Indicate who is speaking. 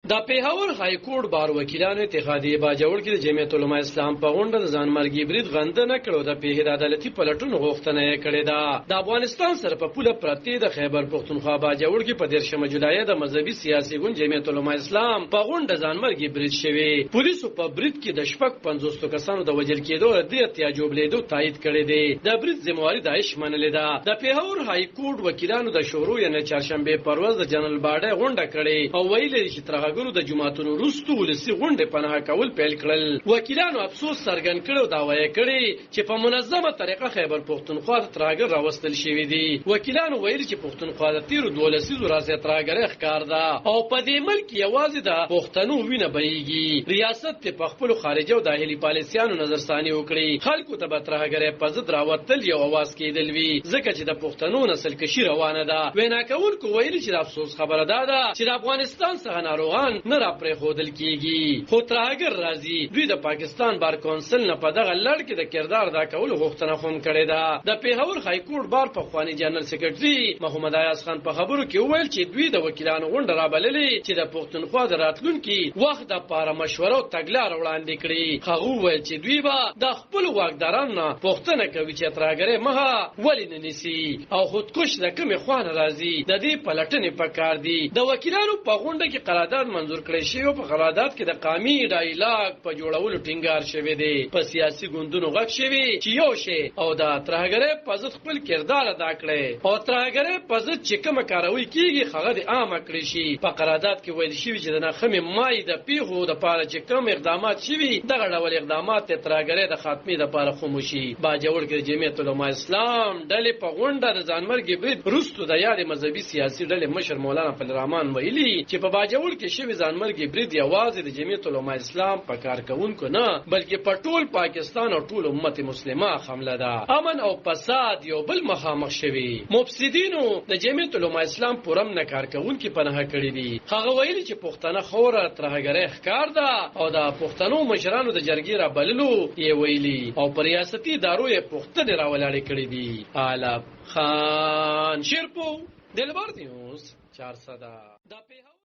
Speaker 1: د پیښور های کورټ بار وکیلانو اتحادیه باجوړ کې د جمعیت العلماء اسلام په غونډه د ځانمرګي برید غنده نه کړو د پیښې د عدالتي پلټون غوښتنه یې کړې ده. د افغانستان سره په پوله پرتی د خیبر پختونخوا باجوړ کې په 13 جولای د مذهبي سیاسي ګوند جمعیت العلماء اسلام په غونډه ځانمرګي برید شوی. پولیسو په برید کې د شپږ 50 کسانو د وژل کېدو د احتجاج لیدو تایید کړی دی. د برید ذمہواری داعش منلې ده. د پیښور های کورټ وکیلانو د شورو یعنی چهارشنبه پرواز د جنرال باډه غونډه کړې او ویل چې ترغاګرو د جماعتونو وروسته ولسی غونډه پناه کول پیل کړل. وکیلانو افسوس څرګند کړو دا وایي کړی چې په منظمه طریقه خیبر پختونخوا ته ترغاګر راوستل شوی دی. وکیلانو ویل چې پختونخوا د تیر 12 ورځې ترغاګر ښکار ده او په دې ملک یوازې د پښتنو وینه بهيږي. ریاست په خپل خارجه او داخلي پالیسیانو نظرثاني وکړي. خلکو ته به ترغاګر په ضد راوتل یو आवाज کېدل وی ځکه چې د پښتنو نسل کشي روانه ده. وینا کوونکو ویل چې د افسوس خبره ده چې د افغانستان څخه ناروغان نه را پرې خودل کیږي. خو ترغاګر راځي دوی د پاکستان بار کونسل نه په دغه لړ کې د کردار دا کول غوښتنه هم کړې ده. د پیښور های کورټ بار په خواني جنرال سیکریټري محمد ایاز خان په خبرو کې وویل چې دوی د وکیلانو غونډه را بللې چې د پښتونخوا د راتلونکي وخت د لپاره مشوره او تګلار وړاندې کړي. هغه وویل چې دوی به د خپل واکدارانو پوښتنه کوي چې ترغاګر مها ولې نه نسی او خودکش د کومې خوان راځي. د دې پلټنې پکار دي. د وکیلانو په غونډه کې قرارداد منزور کړی شوی او په قرارداد کې د قامي ډایلاګ په جوړولو ټینګار شوی دی. په سیاسي ګوندونو غږ شوی چې یو شی او د ترغاګر په ضد خپل کردار ادا کړي او ترغاګر په ضد چې کوم کاروي کیږي هغه د عام کړی شي. په قرارداد کې ویل شوی چې د نخمه مای د پیغو د پاره چې کوم اقدامات شوی دغه ډول اقدامات ترغاګر د خاتمه لپاره خاموشي. باجوړ کې جمعیت العلماء اسلام ډلې په غونډه د ځانمرګي برید وروسته د یاد مذهبي سیاسي ډلې مشر مولانا فضل الرحمن ویلي چې په باجوړ کې شوی ځانمرګي برید یوازې د جمعیت العلماء اسلام په کارکونکو نه بلکې په ټول پاکستان او ټول امت مسلمه حمله ده. امن او فساد یو بل مخامخ شوی. مفسدینو د جمعیت العلماء اسلام پرم نه کارکونکو پناه کړی دي. هغه ویلي چې پښتنه خوره ترغاګر ښکار ده او د پښتنو مشرانو د جرګې را بللو یې ویلي او پر ریاستي ادارو یې پښتنه راولاړې کړې دي. عالم خان شیرپو دلبر نیوز 400